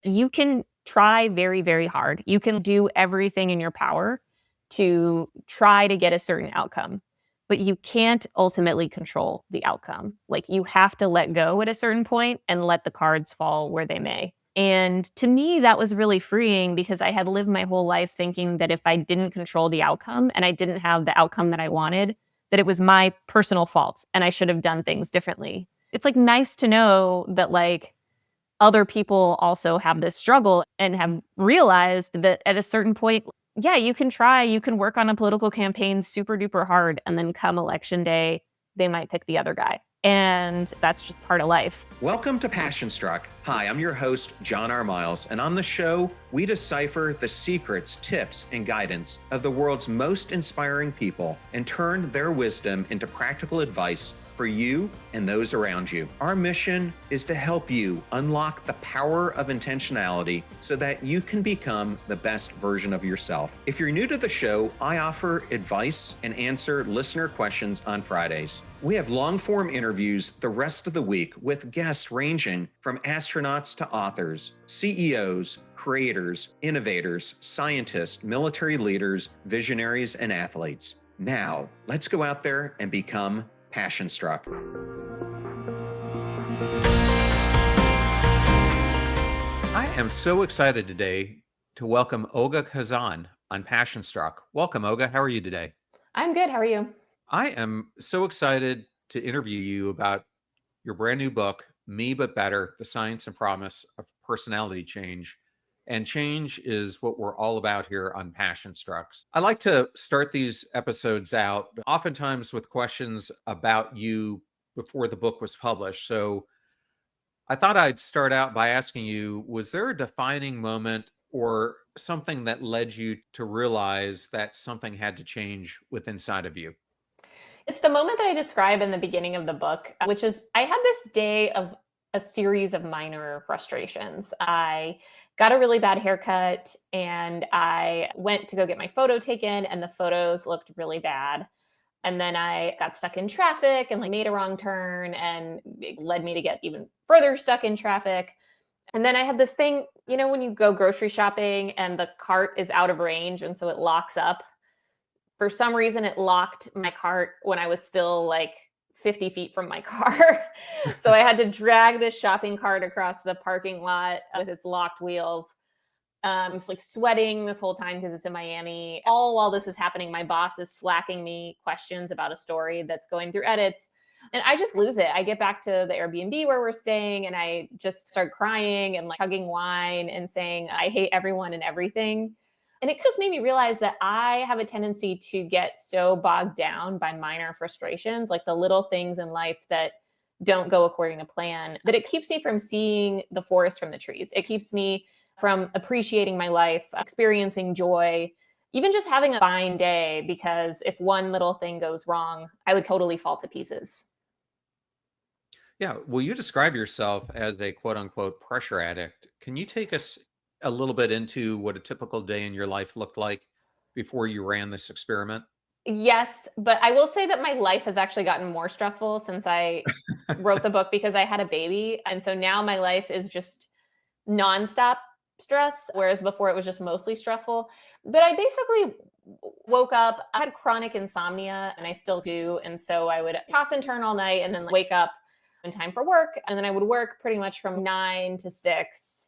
You can try very, very hard. You can do everything in your power to try to get a certain outcome, but you can't ultimately control the outcome. Like you have to let go at a certain point and let the cards fall where they may. And to me, that was really freeing because I had lived my whole life thinking that if I didn't control the outcome and I didn't have the outcome that I wanted, that it was my personal fault and I should have done things differently. It's like nice to know that like other people also have this struggle and have realized that at a certain point, yeah, you can try, you can work on a political campaign super duper hard. And then come election day, they might pick the other guy. And that's just part of life. Welcome to Passion Struck. Hi, I'm your host, John R. Miles, and on the show, we decipher the secrets, tips, and guidance of the world's most inspiring people and turn their wisdom into practical advice for you and those around you. Our mission is to help you unlock the power of intentionality so that you can become the best version of yourself. If you're new to the show, I offer advice and answer listener questions on Fridays. We have long-form interviews the rest of the week with guests ranging from astronauts to authors, CEOs, creators, innovators, scientists, military leaders, visionaries, and athletes. Now, let's go out there and become Passion Struck. I am so excited today to welcome Olga Khazan on Passion Struck. Welcome, Olga. How are you today? I'm good. How are you? I am so excited to interview you about your brand new book, Me But Better, The Science and Promise of Personality Change. And change is what we're all about here on Passion Strucks. I like to start these episodes out oftentimes with questions about you before the book was published. So I thought I'd start out by asking you, was there a defining moment or something that led you to realize that something had to change within inside of you? It's the moment that I describe in the beginning of the book, which is I had this day of a series of minor frustrations. I got a really bad haircut and I went to go get my photo taken, and the photos looked really bad. And then I got stuck in traffic and like made a wrong turn, and it led me to get even further stuck in traffic. And then I had this thing, when you go grocery shopping and the cart is out of range and so it locks up. For some reason, it locked my cart when I was still like 50 feet from my car. So I had to drag this shopping cart across the parking lot with its locked wheels. I'm just like sweating this whole time because it's in Miami. All while this is happening, my boss is slacking me questions about a story that's going through edits. And I just lose it. I get back to the Airbnb where we're staying and I just start crying and like chugging wine and saying, I hate everyone and everything. And it just made me realize that I have a tendency to get so bogged down by minor frustrations, like the little things in life that don't go according to plan, that it keeps me from seeing the forest from the trees. It keeps me from appreciating my life, experiencing joy, even just having a fine day, because if one little thing goes wrong, I would totally fall to pieces. Yeah. Well, you describe yourself as a quote unquote pressure addict. Can you take us a little bit into what a typical day in your life looked like before you ran this experiment? Yes, but I will say that my life has actually gotten more stressful since I wrote the book because I had a baby. And so now my life is just nonstop stress, whereas before it was just mostly stressful. But I basically woke up, I had chronic insomnia and I still do. And so I would toss and turn all night and then wake up in time for work. And then I would work pretty much from 9 to 6,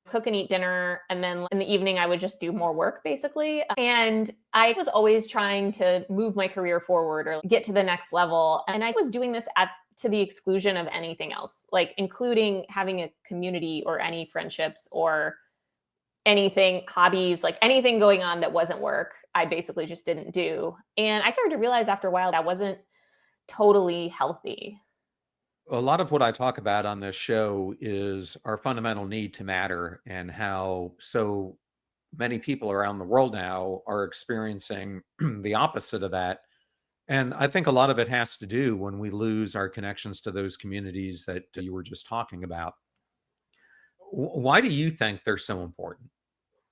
cook and eat dinner. And then in the evening, I would just do more work basically. And I was always trying to move my career forward or get to the next level. And I was doing this to the exclusion of anything else, like including having a community or any friendships or anything, hobbies, like anything going on that wasn't work. I basically just didn't do. And I started to realize after a while that wasn't totally healthy. A lot of what I talk about on this show is our fundamental need to matter and how so many people around the world now are experiencing the opposite of that. And I think a lot of it has to do when we lose our connections to those communities that you were just talking about. Why do you think they're so important?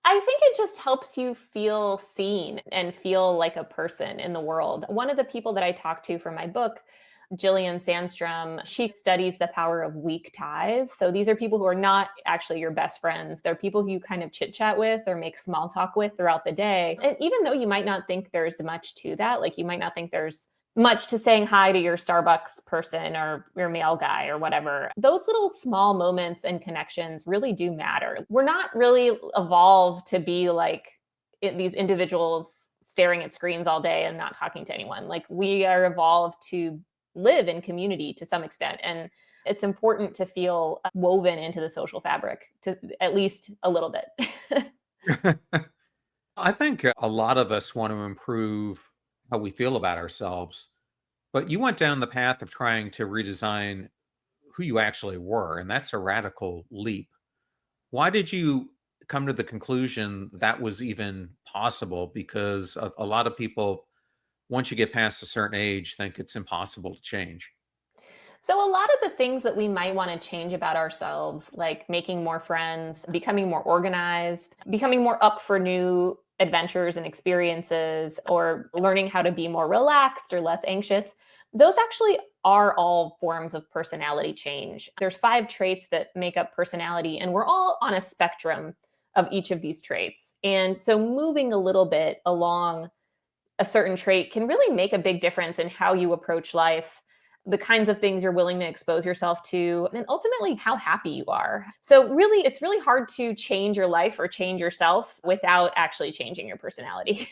I think it just helps you feel seen and feel like a person in the world. One of the people that I talked to for my book Jillian Sandstrom, she studies the power of weak ties. So these are people who are not actually your best friends. They're people who you kind of chit chat with or make small talk with throughout the day. And even though you might not think there's much to that, like you might not think there's much to saying hi to your Starbucks person or your mail guy or whatever, those little small moments and connections really do matter. We're not really evolved to be like these individuals staring at screens all day and not talking to anyone. Like we are evolved to live in community to some extent. And it's important to feel woven into the social fabric to at least a little bit. I think a lot of us want to improve how we feel about ourselves, but you went down the path of trying to redesign who you actually were, and that's a radical leap. Why did you come to the conclusion that was even possible? Because a lot of people, once you get past a certain age, think it's impossible to change. So, a lot of the things that we might want to change about ourselves, like making more friends, becoming more organized, becoming more up for new adventures and experiences, or learning how to be more relaxed or less anxious, those actually are all forms of personality change. There's 5 traits that make up personality, and we're all on a spectrum of each of these traits. And so, moving a little bit along a certain trait can really make a big difference in how you approach life, the kinds of things you're willing to expose yourself to, and ultimately how happy you are. So really, it's really hard to change your life or change yourself without actually changing your personality.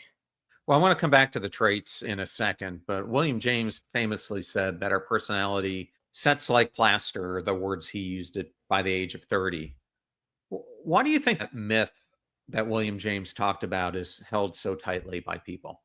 Well, I want to come back to the traits in a second, but William James famously said that our personality sets like plaster, the words he used it by the age of 30. Why do you think that myth that William James talked about is held so tightly by people?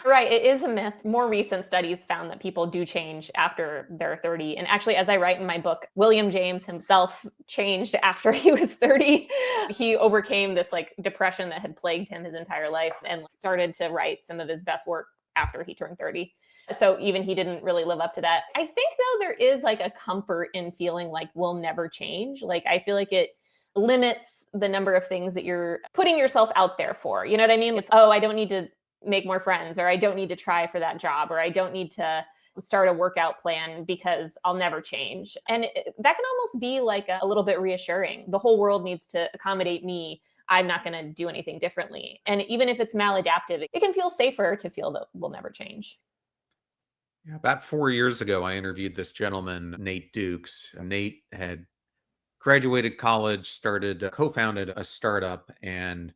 Right, it is a myth. More recent studies found that people do change after they're 30. And actually, as I write in my book, William James himself changed after he was 30. He overcame this like depression that had plagued him his entire life and started to write some of his best work after he turned 30. So even he didn't really live up to that. I think though there is like a comfort in feeling like we'll never change. Like I feel like it limits the number of things that you're putting yourself out there for. You know what I mean? It's, oh, I don't need to make more friends, or I don't need to try for that job, or I don't need to start a workout plan because I'll never change. And that can almost be like a little bit reassuring. The whole world needs to accommodate me. I'm not going to do anything differently. And even if it's maladaptive, it can feel safer to feel that we'll never change. Yeah, about 4 years ago, I interviewed this gentleman, Nate Dukes. Nate had graduated college, co-founded a startup, and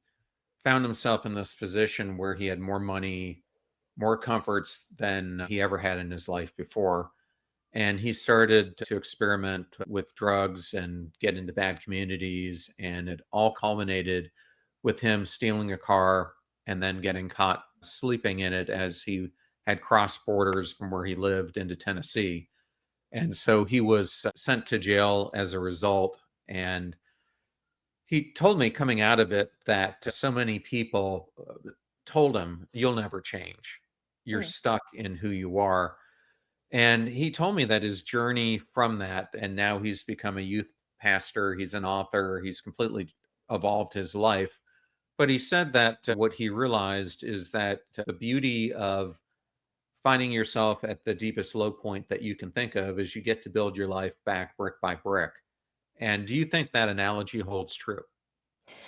found himself in this position where he had more money, more comforts than he ever had in his life before. And he started to experiment with drugs and get into bad communities. And it all culminated with him stealing a car and then getting caught sleeping in it as he had crossed borders from where he lived into Tennessee. And so he was sent to jail as a result. And he told me coming out of it that so many people told him, "You'll never change. You're Mm. stuck in who you are." And he told me that his journey from that, and now he's become a youth pastor, he's an author, he's completely evolved his life. But he said that what he realized is that the beauty of finding yourself at the deepest low point that you can think of is you get to build your life back brick by brick. And do you think that analogy holds true?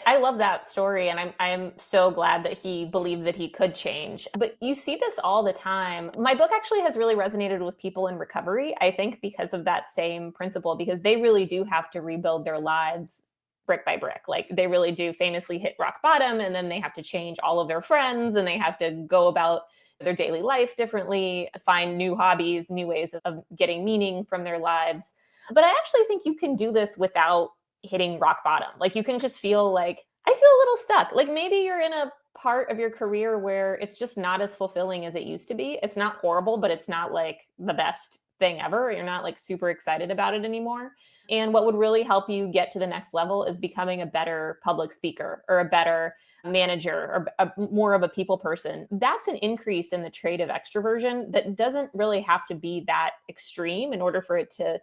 I love that story, and I'm so glad that he believed that he could change. But you see this all the time. My book actually has really resonated with people in recovery, I think, because of that same principle, because they really do have to rebuild their lives brick by brick. Like they really do famously hit rock bottom, and then they have to change all of their friends, and they have to go about their daily life differently, find new hobbies, new ways of getting meaning from their lives. But I actually think you can do this without hitting rock bottom. Like you can just feel like, I feel a little stuck. Like maybe you're in a part of your career where it's just not as fulfilling as it used to be. It's not horrible, but it's not like the best thing ever. You're not like super excited about it anymore. And what would really help you get to the next level is becoming a better public speaker or a better manager or more of a people person. That's an increase in the trait of extroversion that doesn't really have to be that extreme in order for it to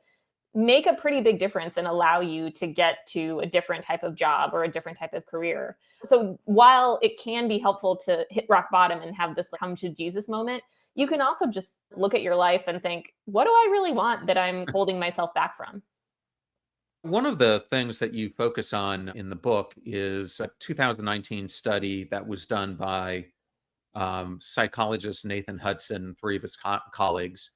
make a pretty big difference and allow you to get to a different type of job or a different type of career. So while it can be helpful to hit rock bottom and have this come to Jesus moment, you can also just look at your life and think, what do I really want that I'm holding myself back from? One of the things that you focus on in the book is a 2019 study that was done by psychologist Nathan Hudson, three of his colleagues,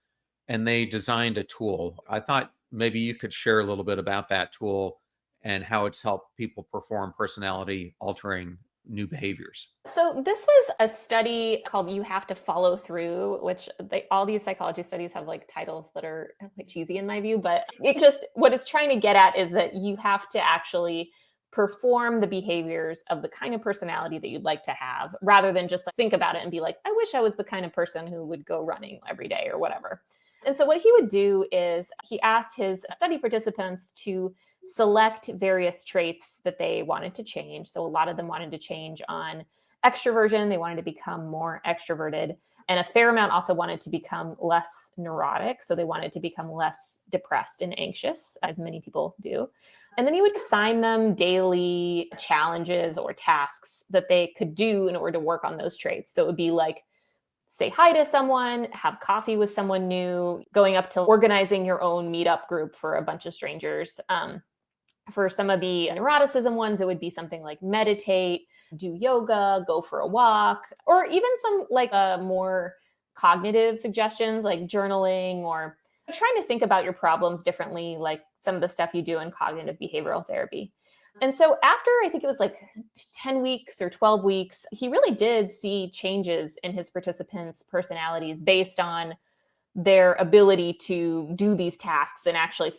and they designed a tool. I thought maybe you could share a little bit about that tool and how it's helped people perform personality altering new behaviors. So this was a study called "You Have to Follow Through," which all these psychology studies have like titles that are like cheesy in my view, but it just what it's trying to get at is that you have to actually perform the behaviors of the kind of personality that you'd like to have, rather than just like, think about it and be like, I wish I was the kind of person who would go running every day or whatever. And so what he would do is he asked his study participants to select various traits that they wanted to change. So a lot of them wanted to change on extroversion. They wanted to become more extroverted. And a fair amount also wanted to become less neurotic. So they wanted to become less depressed and anxious, as many people do. And then he would assign them daily challenges or tasks that they could do in order to work on those traits. So it would be like, say hi to someone, have coffee with someone new, going up to organizing your own meetup group for a bunch of strangers. For some of the neuroticism ones, it would be something like meditate, do yoga, go for a walk, or even some like more cognitive suggestions like journaling or trying to think about your problems differently, like some of the stuff you do in cognitive behavioral therapy. And so after I think it was like 10 weeks or 12 weeks, he really did see changes in his participants' personalities based on their ability to do these tasks and actually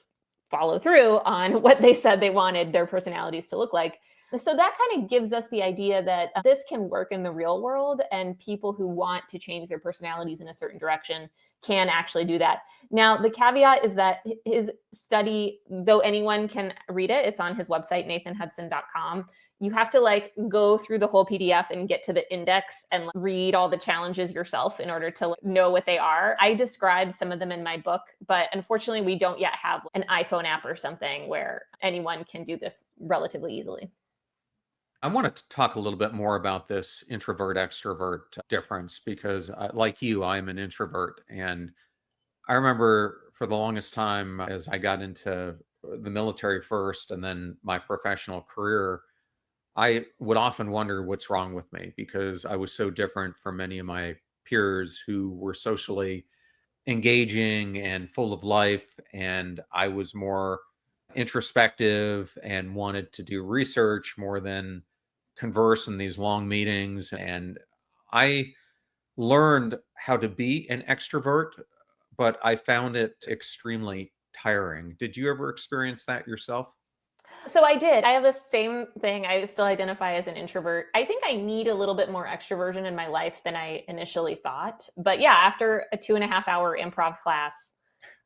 follow through on what they said they wanted their personalities to look like. So that kind of gives us the idea that this can work in the real world, and people who want to change their personalities in a certain direction can actually do that. Now, the caveat is that his study, though anyone can read it, it's on his website, nathanhudson.com. You have to like go through the whole PDF and get to the index and like, read all the challenges yourself in order to like, know what they are. I described some of them in my book, but unfortunately, we don't yet have an iPhone app or something where anyone can do this relatively easily. I wanted to talk a little bit more about this introvert extrovert difference because, like you, I'm an introvert. And I remember for the longest time, as I got into the military first and then my professional career, I would often wonder what's wrong with me because I was so different from many of my peers who were socially engaging and full of life. And I was more introspective and wanted to do research more than converse in these long meetings. And I learned how to be an extrovert, but I found it extremely tiring. Did you ever experience that yourself? So I did. I have the same thing. I still identify as an introvert. I think I need a little bit more extroversion in my life than I initially thought. But yeah, after a 2.5 hour improv class,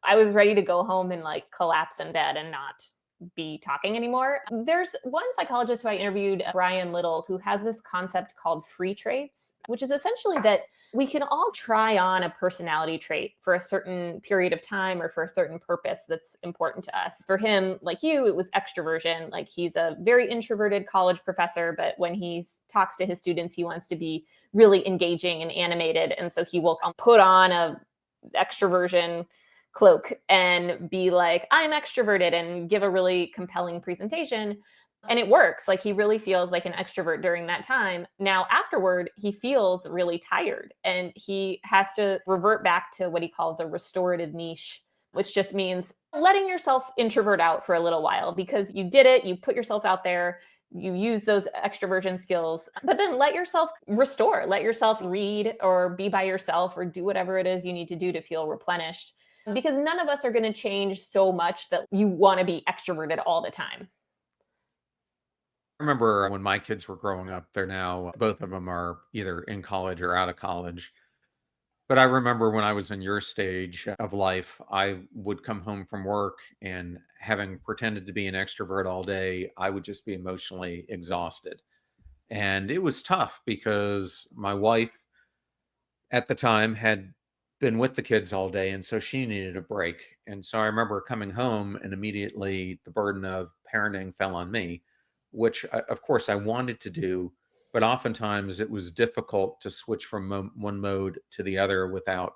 I was ready to go home and like collapse in bed and not be talking anymore. There's one psychologist who I interviewed, Brian Little, who has this concept called free traits, which is essentially that we can all try on a personality trait for a certain period of time or for a certain purpose that's important to us. For him, like you, it was extroversion. Like he's a very introverted college professor, but when he talks to his students, he wants to be really engaging and animated. And so he will put on a extroversion cloak and be like, I'm extroverted and give a really compelling presentation. And it works. Like he really feels like an extrovert during that time. Now, afterward, he feels really tired and he has to revert back to what he calls a restorative niche, which just means letting yourself introvert out for a little while because you did it, you put yourself out there, you use those extroversion skills, but then let yourself restore, let yourself read or be by yourself or do whatever it is you need to do to feel replenished. Because none of us are going to change so much that you want to be extroverted all the time. I remember when my kids were growing up, they're now, both of them are either in college or out of college. But I remember when I was in your stage of life, I would come home from work and having pretended to be an extrovert all day, I would just be emotionally exhausted. And it was tough because my wife at the time had been with the kids all day. And so she needed a break. And so I remember coming home and immediately the burden of parenting fell on me, which of course I wanted to do, but oftentimes it was difficult to switch from one mode to the other without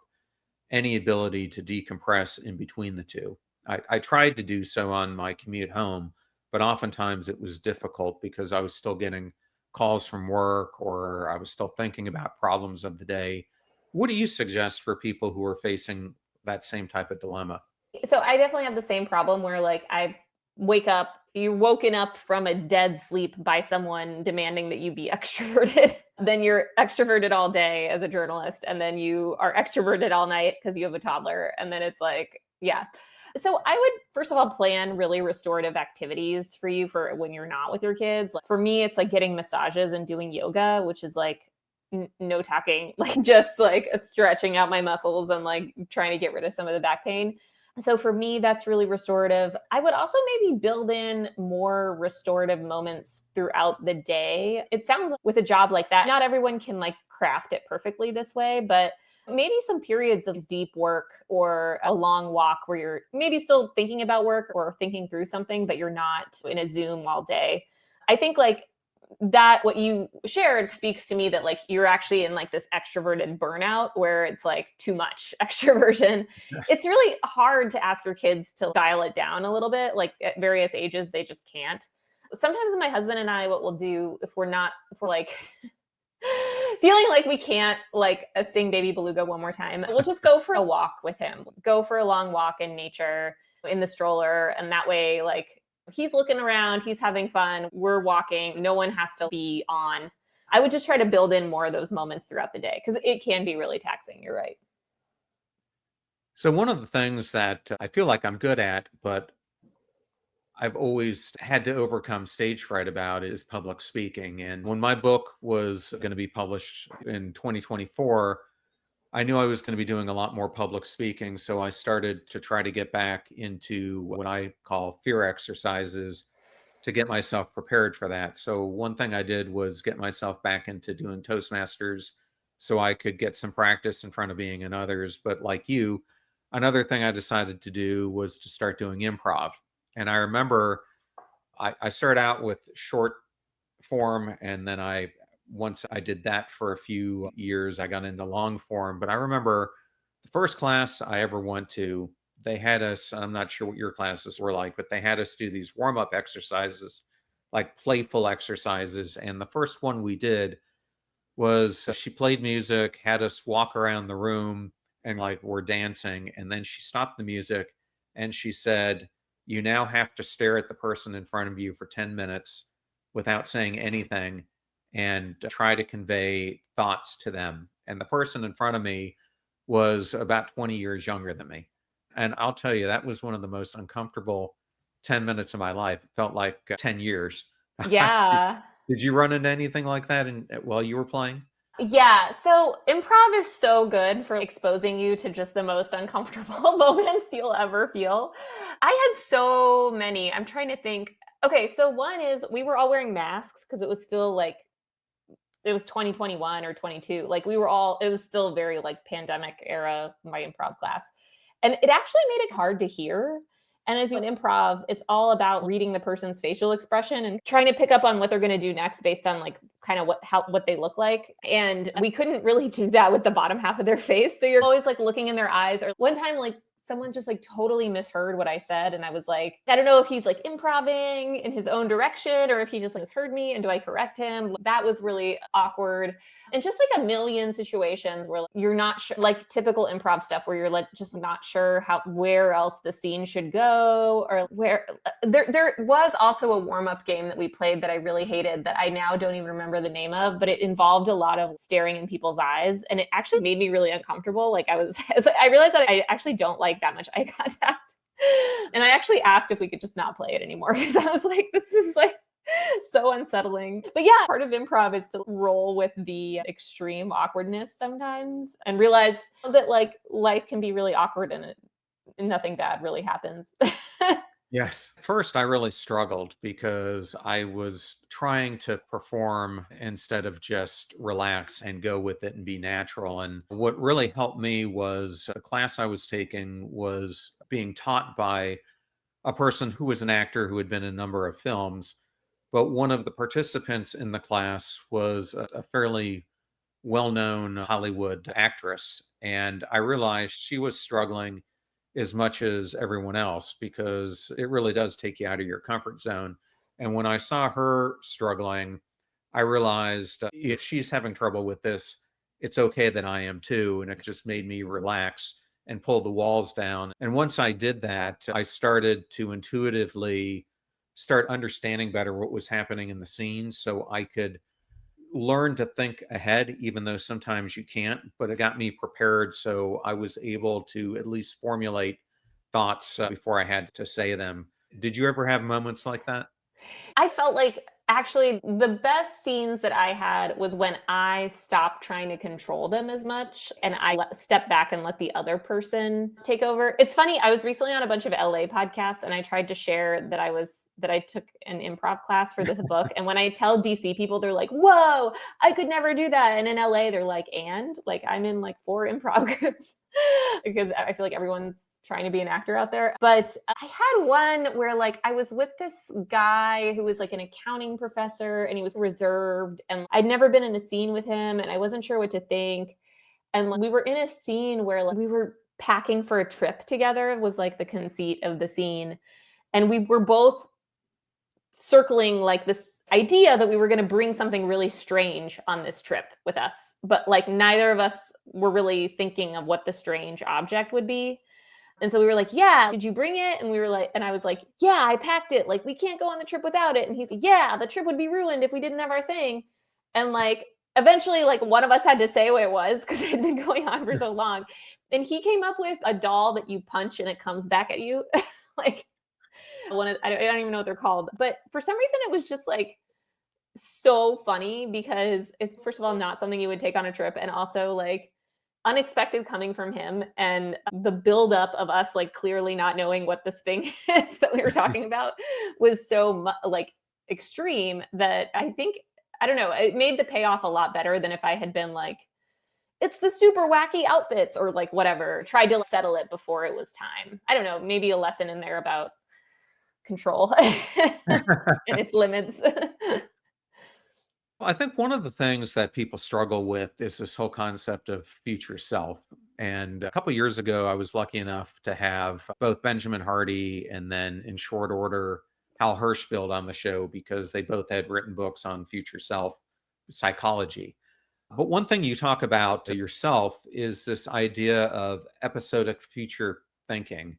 any ability to decompress in between the two. I tried to do so on my commute home, but oftentimes it was difficult because I was still getting calls from work or I was still thinking about problems of the day. What do you suggest for people who are facing that same type of dilemma? So I definitely have the same problem where like I wake up, you're woken up from a dead sleep by someone demanding that you be extroverted. Then you're extroverted all day as a journalist, and then you are extroverted all night because you have a toddler. And then it's like, yeah. So I would first of all plan really restorative activities for you for when you're not with your kids. Like, for me, it's like getting massages and doing yoga, which is like no talking, like just like stretching out my muscles and like trying to get rid of some of the back pain. So for me, that's really restorative. I would also maybe build in more restorative moments throughout the day. It sounds like with a job like that, not everyone can like craft it perfectly this way, but maybe some periods of deep work or a long walk where you're maybe still thinking about work or thinking through something, but you're not in a Zoom all day. I think like that what you shared speaks to me that like you're actually in like this extroverted burnout where it's like too much extroversion. Yes. It's really hard to ask your kids to dial it down a little bit. Like at various ages, they just can't. Sometimes my husband and I, what we'll do if we're like feeling like we can't like sing Baby Beluga one more time, we'll just go for a walk with him, go for a long walk in nature in the stroller. And that way, like he's looking around, he's having fun, we're walking, no one has to be on. I would just try to build in more of those moments throughout the day because it can be really taxing. You're right. So, one of the things that I feel like I'm good at, but I've always had to overcome stage fright about is public speaking. And when my book was going to be published in 2024, I knew I was going to be doing a lot more public speaking. So I started to try to get back into what I call fear exercises to get myself prepared for that. So one thing I did was get myself back into doing Toastmasters so I could get some practice in front of being in others. But like you, another thing I decided to do was to start doing improv. And I remember I started out with short form, and then once I did that for a few years, I got into long form. But I remember the first class I ever went to, they had us, I'm not sure what your classes were like, but they had us do these warm up exercises, like playful exercises. And the first one we did was she played music, had us walk around the room and like we're dancing. And then she stopped the music and she said, "You now have to stare at the person in front of you for 10 minutes without saying anything and try to convey thoughts to them." And the person in front of me was about 20 years younger than me. And I'll tell you, that was one of the most uncomfortable 10 minutes of my life. It felt like 10 years. Yeah. Did you run into anything like that while you were playing? Yeah. So improv is so good for exposing you to just the most uncomfortable moments you'll ever feel. I had so many. I'm trying to think. Okay. So one is we were all wearing masks because it was still like, it was 2021 or 22. Like it was still very like pandemic era, my improv class. And it actually made it hard to hear. And as you in improv, it's all about reading the person's facial expression and trying to pick up on what they're going to do next based on like kind of what they look like. And we couldn't really do that with the bottom half of their face. So you're always like looking in their eyes. Or one time, like someone just like totally misheard what I said. And I was like, I don't know if he's like improving in his own direction or if he just like misheard me and do I correct him? That was really awkward. And just like a million situations where like, you're not sure, like typical improv stuff where you're like just not sure where else the scene should go or where there was also a warm-up game that we played that I really hated that I now don't even remember the name of, but it involved a lot of staring in people's eyes and it actually made me really uncomfortable. Like I realized that I actually don't like that much eye contact. And I actually asked if we could just not play it anymore because I was like, this is like so unsettling. But yeah, part of improv is to roll with the extreme awkwardness sometimes and realize that like life can be really awkward and nothing bad really happens. Yes. First, I really struggled because I was trying to perform instead of just relax and go with it and be natural. And what really helped me was the class I was taking was being taught by a person who was an actor who had been in a number of films. But one of the participants in the class was a fairly well known Hollywood actress. And I realized she was struggling as much as everyone else because it really does take you out of your comfort zone. And when I saw her struggling, I realized if she's having trouble with this, it's okay that I am too. And it just made me relax and pull the walls down. And once I did that, I started to intuitively start understanding better what was happening in the scenes so I could learn to think ahead, even though sometimes you can't. But it got me prepared. So I was able to at least formulate thoughts before I had to say them. Did you ever have moments like that? I felt like actually the best scenes that I had was when I stopped trying to control them as much and stepped back and let the other person take over. It's funny, I was recently on a bunch of LA podcasts and I tried to share that I took an improv class for this book. And when I tell DC people, they're like, "Whoa, I could never do that." And in LA, they're like, "And like I'm in like 4 improv groups." Because I feel like everyone's trying to be an actor out there. But I had one where like I was with this guy who was like an accounting professor and he was reserved and I'd never been in a scene with him and I wasn't sure what to think. And like, we were in a scene where like, we were packing for a trip together was like the conceit of the scene. And we were both circling like this idea that we were going to bring something really strange on this trip with us. But like neither of us were really thinking of what the strange object would be. And so we were like, "Yeah, did you bring it?" And we were like, and I was like, "Yeah, I packed it. Like, we can't go on the trip without it." And he's like, "Yeah, the trip would be ruined if we didn't have our thing." And like, eventually, like, one of us had to say what it was because it had been going on for so long. And he came up with a doll that you punch and it comes back at you. Like, I don't even know what they're called. But for some reason, it was just like so funny because it's, first of all, not something you would take on a trip. And also, like, unexpected coming from him and the buildup of us like clearly not knowing what this thing is that we were talking about was so like extreme that I don't know, it made the payoff a lot better than if I had been like, "It's the super wacky outfits," or like whatever, tried to settle it before it was time. I don't know, maybe a lesson in there about control and its limits. Well, I think one of the things that people struggle with is this whole concept of future self. And a couple years ago, I was lucky enough to have both Benjamin Hardy and then, in short order, Hal Hirschfeld on the show because they both had written books on future self psychology. But one thing you talk about to yourself is this idea of episodic future thinking,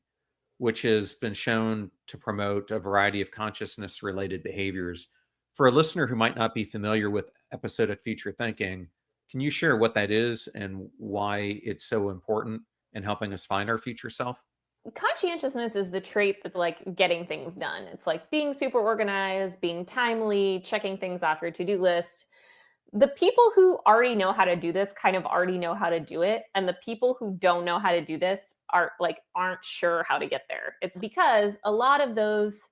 which has been shown to promote a variety of consciousness related behaviors. For a listener who might not be familiar with episodic future thinking, can you share what that is and why it's so important in helping us find our future self? Conscientiousness is the trait that's like getting things done. It's like being super organized, being timely, checking things off your to-do list. The people who already know how to do this kind of already know how to do it. And the people who don't know how to do this aren't sure how to get there. It's because a lot of those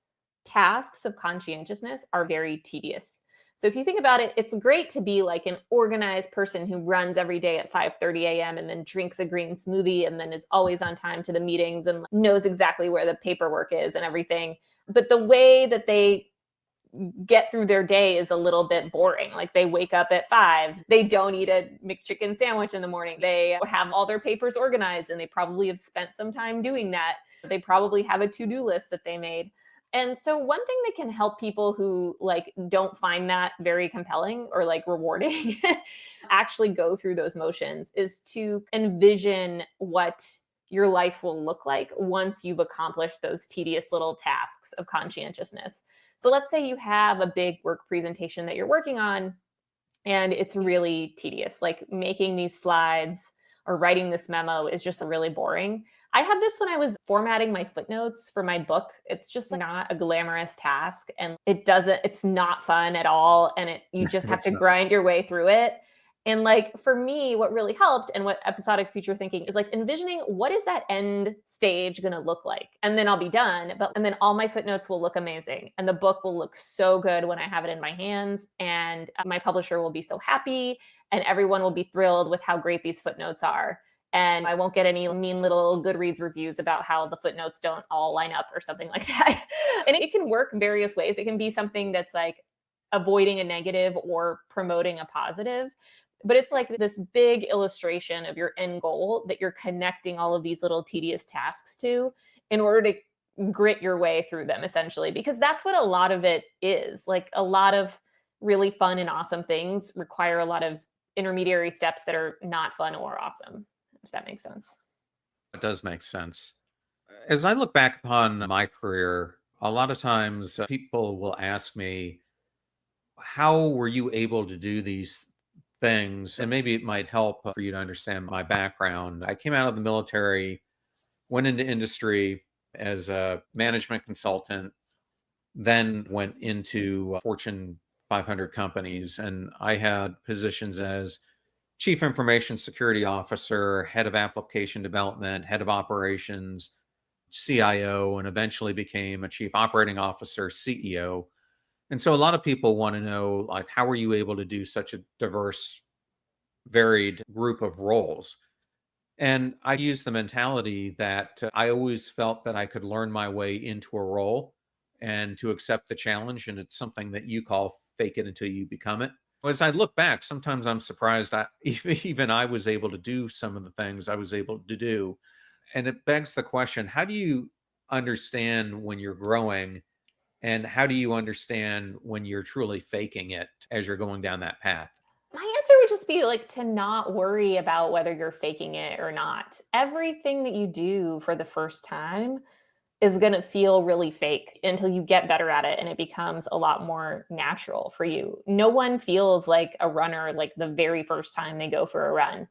tasks of conscientiousness are very tedious. So if you think about it, it's great to be like an organized person who runs every day at 5:30 a.m. and then drinks a green smoothie and then is always on time to the meetings and knows exactly where the paperwork is and everything. But the way that they get through their day is a little bit boring. Like they wake up at 5, they don't eat a McChicken sandwich in the morning. They have all their papers organized and they probably have spent some time doing that. They probably have a to-do list that they made. And so one thing that can help people who like don't find that very compelling or like rewarding actually go through those motions is to envision what your life will look like once you've accomplished those tedious little tasks of conscientiousness. So let's say you have a big work presentation that you're working on and it's really tedious, like making these slides or writing this memo is just really boring. I had this when I was formatting my footnotes for my book. It's just not a glamorous task and it's not fun at all. And you just have It's to not. grind your way through it. And like for me, what really helped and what episodic future thinking is like envisioning what is that end stage going to look like? And then I'll be done. And then all my footnotes will look amazing. And the book will look so good when I have it in my hands. And my publisher will be so happy. And everyone will be thrilled with how great these footnotes are. And I won't get any mean little Goodreads reviews about how the footnotes don't all line up or something like that. And it can work various ways. It can be something that's like avoiding a negative or promoting a positive. But it's like this big illustration of your end goal that you're connecting all of these little tedious tasks to in order to grit your way through them, essentially, because that's what a lot of it is. Like a lot of really fun and awesome things require a lot of intermediary steps that are not fun or awesome, if that makes sense. It does make sense. As I look back upon my career, a lot of times people will ask me, how were you able to do these things? And maybe it might help for you to understand my background. I came out of the military, went into industry as a management consultant, then went into Fortune 500 companies. And I had positions as chief information security officer, head of application development, head of operations, CIO, and eventually became a chief operating officer, CEO. And so a lot of people want to know, like, how were you able to do such a diverse, varied group of roles? And I use the mentality that I always felt that I could learn my way into a role and to accept the challenge. And it's something that you call fake it until you become it. As I look back, sometimes I'm surprised even I was able to do some of the things I was able to do. And it begs the question, how do you understand when you're growing? And how do you understand when you're truly faking it as you're going down that path? My answer would just be like to not worry about whether you're faking it or not. Everything that you do for the first time is going to feel really fake until you get better at it and it becomes a lot more natural for you. No one feels like a runner like the very first time they go for a run.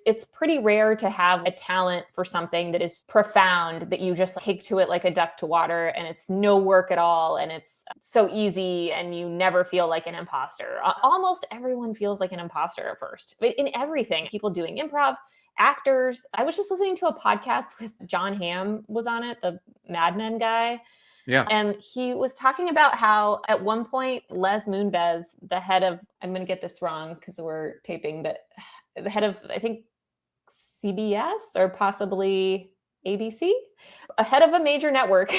It's pretty rare to have a talent for something that is profound that you just take to it like a duck to water and it's no work at all and it's so easy and you never feel like an imposter. Almost everyone feels like an imposter at first, but in everything, people doing improv, actors. I was just listening to a podcast with John Hamm was on it, the Mad Men guy. Yeah. And he was talking about how at one point, Les Moonves, the head of, I'm going to get this wrong because we're taping, but the head of, I think, CBS or possibly ABC, a head of a major network,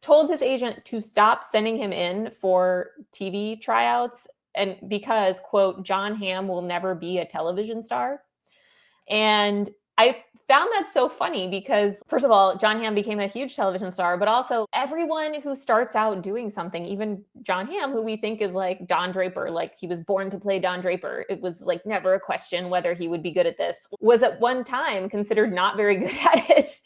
told his agent to stop sending him in for TV tryouts. And because, quote, John Hamm will never be a television star. And I found that so funny because, first of all, John Hamm became a huge television star, but also everyone who starts out doing something, even John Hamm, who we think is like Don Draper, like he was born to play Don Draper. It was like never a question whether he would be good at this, was at one time considered not very good at it.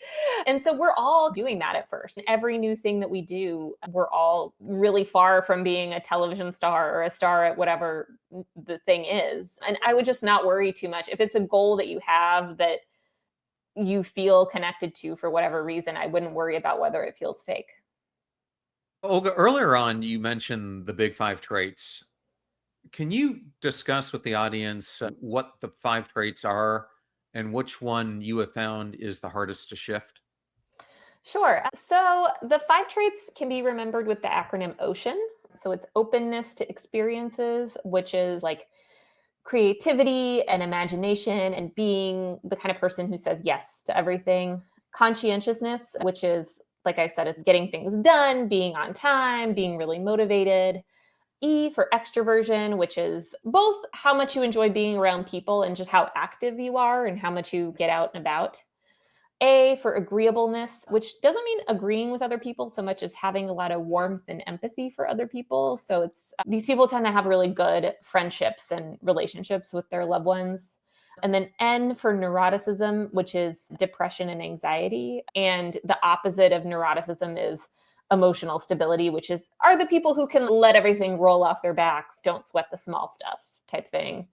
And so we're all doing that at first. Every new thing that we do, we're all really far from being a television star or a star at whatever the thing is. And I would just not worry too much. If it's a goal that you have that you feel connected to for whatever reason, I wouldn't worry about whether it feels fake. Olga, earlier on, you mentioned the big five traits. Can you discuss with the audience what the five traits are and which one you have found is the hardest to shift? Sure. So the five traits can be remembered with the acronym OCEAN. So it's openness to experiences, which is like creativity and imagination and being the kind of person who says yes to everything. Conscientiousness, which is, like I said, it's getting things done, being on time, being really motivated. E for extroversion, which is both how much you enjoy being around people and just how active you are and how much you get out and about. A for agreeableness, which doesn't mean agreeing with other people so much as having a lot of warmth and empathy for other people. So it's these people tend to have really good friendships and relationships with their loved ones. And then N for neuroticism, which is depression and anxiety. And the opposite of neuroticism is emotional stability, which is are the people who can let everything roll off their backs, don't sweat the small stuff type thing.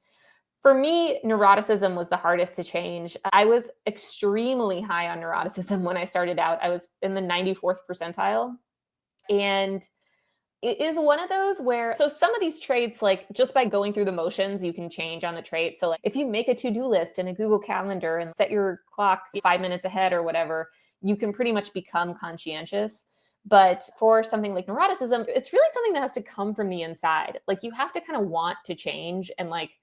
For me, neuroticism was the hardest to change. I was extremely high on neuroticism when I started out. I was in the 94th percentile. And It is one of those where, so some of these traits, like just by going through the motions, you can change on the trait. So like if you make a to-do list in a Google Calendar and set your clock 5 minutes ahead or whatever, you can pretty much become conscientious. But for something like neuroticism, it's really something that has to come from the inside. Like you have to kind of want to change and like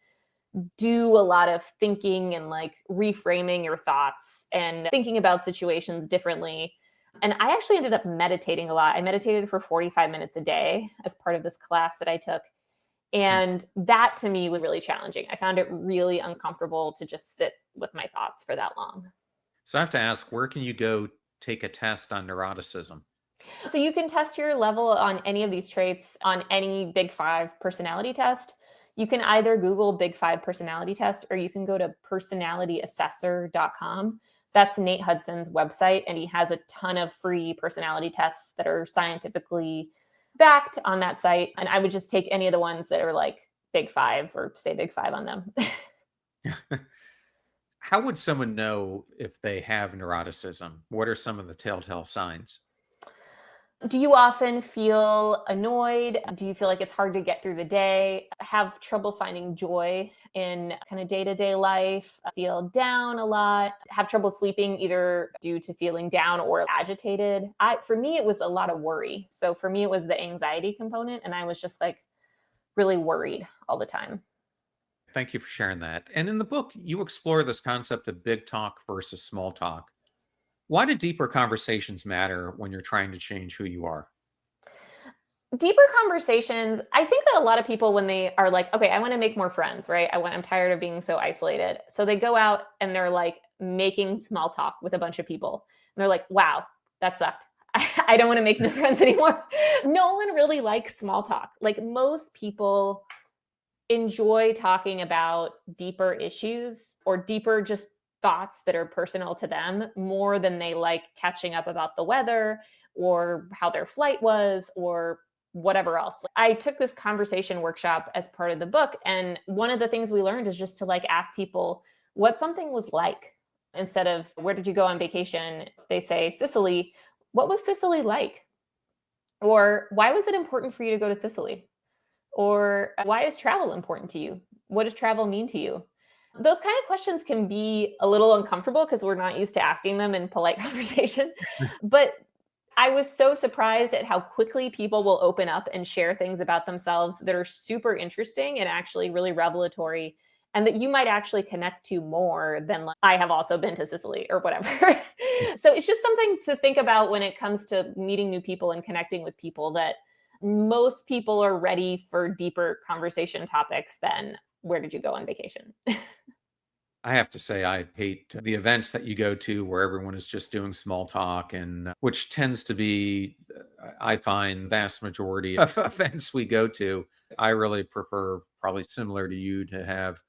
do a lot of thinking and like reframing your thoughts and thinking about situations differently. And I actually ended up meditating a lot. I meditated for 45 minutes a day as part of this class that I took. And that to me was really challenging. I found it really uncomfortable to just sit with my thoughts for that long. So I have to ask, where can you go take a test on neuroticism? So you can test your level on any of these traits on any Big Five personality test. You can either Google Big Five personality test or you can go to personalityassessor.com. That's Nate Hudson's website, and he has a ton of free personality tests that are scientifically backed on that site. And I would just take any of the ones that are like Big Five or say Big Five on them. How would someone know if they have neuroticism? What are some of the telltale signs? Do you often feel annoyed? Do you feel like it's hard to get through the day? Have trouble finding joy in kind of day-to-day life? Feel down a lot? Have trouble sleeping either due to feeling down or agitated? For me, it was a lot of worry. So for me, it was the anxiety component, and I was just like really worried all the time. Thank you for sharing that. And in the book, you explore this concept of big talk versus small talk. Why do deeper conversations matter when you're trying to change who you are? Deeper conversations, I think that a lot of people, when they are like, okay, I want to make more friends, right? I'm tired of being so isolated. So they go out and they're like making small talk with a bunch of people. And they're like, wow, that sucked. I don't want to make new friends anymore. No one really likes small talk. Like most people enjoy talking about deeper issues or deeper just thoughts that are personal to them more than they like catching up about the weather or how their flight was or whatever else. I took this conversation workshop as part of the book. And one of the things we learned is just to like ask people what something was like. Instead of where did you go on vacation? They say Sicily. What was Sicily like? Or why was it important for you to go to Sicily? Or why is travel important to you? What does travel mean to you? Those kind of questions can be a little uncomfortable because we're not used to asking them in polite conversation. But I was so surprised at how quickly people will open up and share things about themselves that are super interesting and actually really revelatory, and that you might actually connect to more than like, I have also been to Sicily or whatever. So it's just something to think about when it comes to meeting new people and connecting with people, that most people are ready for deeper conversation topics than where did you go on vacation? I have to say, I hate the events that you go to where everyone is just doing small talk, and which tends to be, I find, vast majority of events we go to. I really prefer, probably similar to you, to have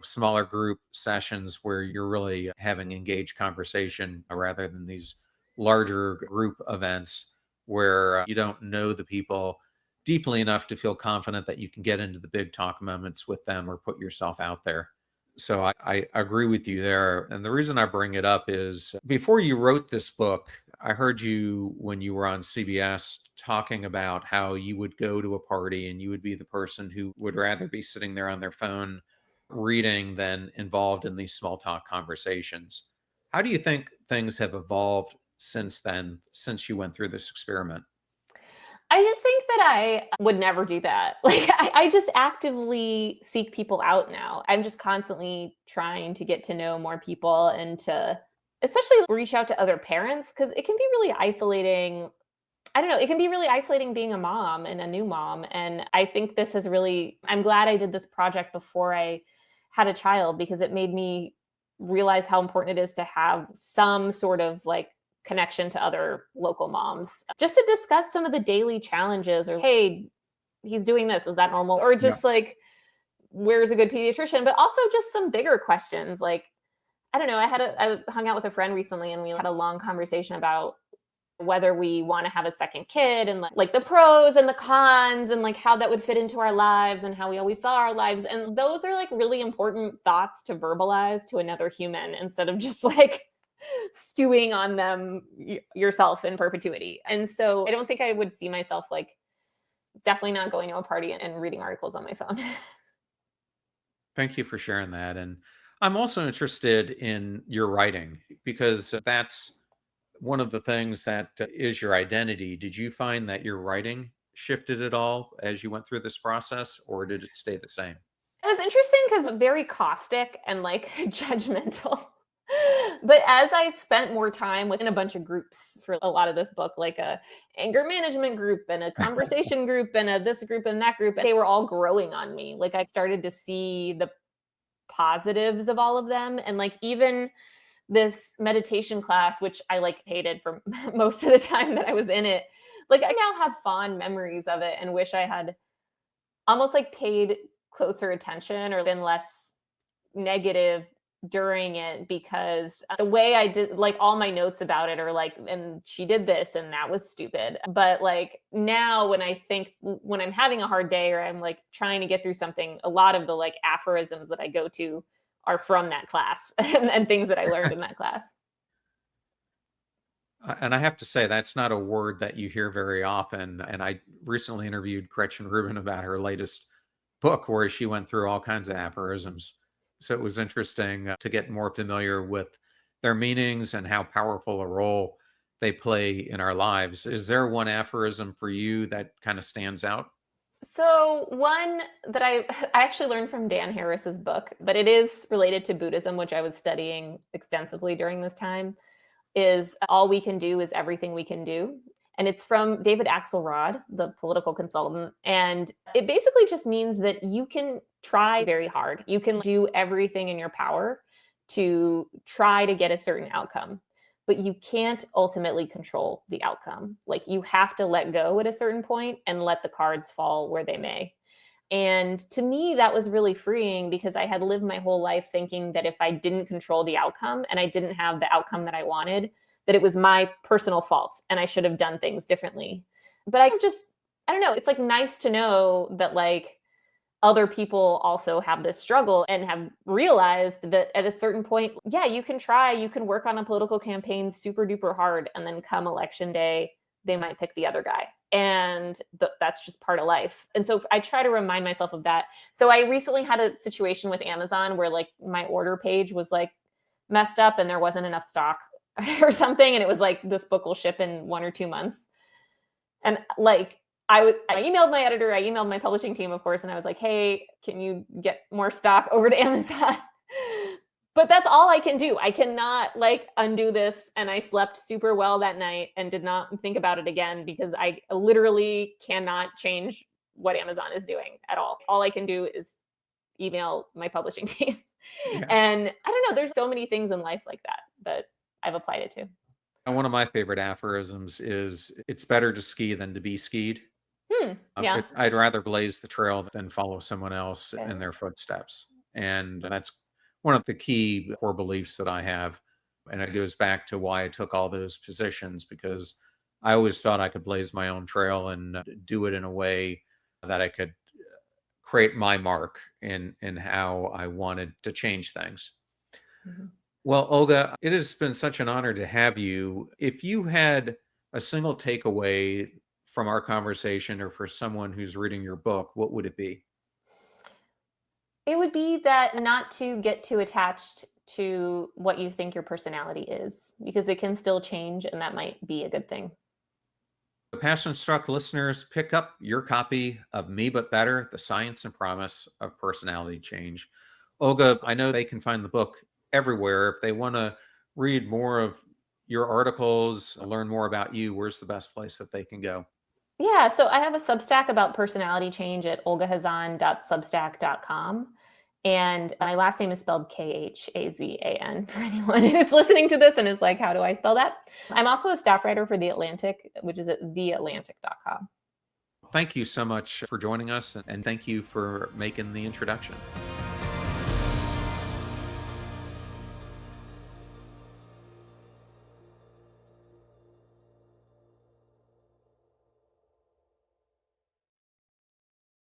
smaller group sessions where you're really having engaged conversation rather than these larger group events where you don't know the people deeply enough to feel confident that you can get into the big talk moments with them or put yourself out there. So I agree with you there. And the reason I bring it up is before you wrote this book, I heard you when you were on CBS talking about how you would go to a party and you would be the person who would rather be sitting there on their phone reading than involved in these small talk conversations. How do you think things have evolved since then, since you went through this experiment? I just think that I would never do that. Like, I just actively seek people out now. I'm just constantly trying to get to know more people and to especially reach out to other parents, because it can be really isolating. I don't know, it can be really isolating being a mom and a new mom. And I think this has really, I'm glad I did this project before I had a child, because it made me realize how important it is to have some sort of like connection to other local moms, just to discuss some of the daily challenges, or hey, he's doing this, is that normal? Or just like, where's a good pediatrician? But also just some bigger questions. Like, I don't know, I hung out with a friend recently and we had a long conversation about whether we want to have a second kid and like the pros and the cons and like how that would fit into our lives and how we always saw our lives. And those are like really important thoughts to verbalize to another human instead of just like stewing on them yourself in perpetuity. And so I don't think I would see myself like definitely not going to a party and reading articles on my phone. Thank you for sharing that. And I'm also interested in your writing because that's one of the things that is your identity. Did you find that your writing shifted at all as you went through this process, or did it stay the same? It was interesting because very caustic and like judgmental. But as I spent more time within a bunch of groups for a lot of this book, like a anger management group and a conversation group and a this group and that group, they were all growing on me. Like I started to see the positives of all of them. And like even this meditation class, which I like hated for most of the time that I was in it, like I now have fond memories of it and wish I had almost like paid closer attention or been less negative during it, because the way I did, like all my notes about it are like, and she did this and that was stupid. But like now when I think, when I'm having a hard day or I'm like trying to get through something, a lot of the like aphorisms that I go to are from that class and things that I learned in that class. And I have to say, that's not a word that you hear very often. And I recently interviewed Gretchen Rubin about her latest book where she went through all kinds of aphorisms. So it was interesting to get more familiar with their meanings and how powerful a role they play in our lives. Is there one aphorism for you that kind of stands out? So one that I actually learned from Dan Harris's book, but it is related to Buddhism, which I was studying extensively during this time, is all we can do is everything we can do. And it's from David Axelrod, the political consultant. And it basically just means that you can try very hard. You can do everything in your power to try to get a certain outcome, but you can't ultimately control the outcome. Like you have to let go at a certain point and let the cards fall where they may. And to me, that was really freeing because I had lived my whole life thinking that if I didn't control the outcome and I didn't have the outcome that I wanted, that it was my personal fault and I should have done things differently. But I don't know, it's like nice to know that like other people also have this struggle and have realized that at a certain point, yeah, you can try, you can work on a political campaign super duper hard. And then come election day, they might pick the other guy. And that's just part of life. And so I try to remind myself of that. So I recently had a situation with Amazon where like my order page was like messed up and there wasn't enough stock or something. And it was like, this book will ship in 1 or 2 months. And like, I emailed my editor, I emailed my publishing team, of course, and I was like, hey, can you get more stock over to Amazon? But that's all I can do. I cannot like undo this. And I slept super well that night and did not think about it again because I literally cannot change what Amazon is doing at all. All I can do is email my publishing team. Yeah. And I don't know, there's so many things in life like that I've applied it to. And one of my favorite aphorisms is it's better to ski than to be skied. Yeah. I'd rather blaze the trail than follow someone else Okay. in their footsteps. And that's one of the key core beliefs that I have. And it goes back to why I took all those positions, because I always thought I could blaze my own trail and do it in a way that I could create my mark in how I wanted to change things. Mhm. Well, Olga, it has been such an honor to have you. If you had a single takeaway from our conversation or for someone who's reading your book, what would it be? It would be that not to get too attached to what you think your personality is, because it can still change and that might be a good thing. The Passion Struck listeners, pick up your copy of Me But Better, The Science and Promise of Personality Change. Olga, I know they can find the book everywhere. If they want to read more of your articles, learn more about you, where's the best place that they can go? Yeah, so I have a Substack about personality change at olgahazan.substack.com. And my last name is spelled Khazan for anyone who's listening to this and is like, how do I spell that? I'm also a staff writer for The Atlantic, which is at theatlantic.com. Thank you so much for joining us, and thank you for making the introduction.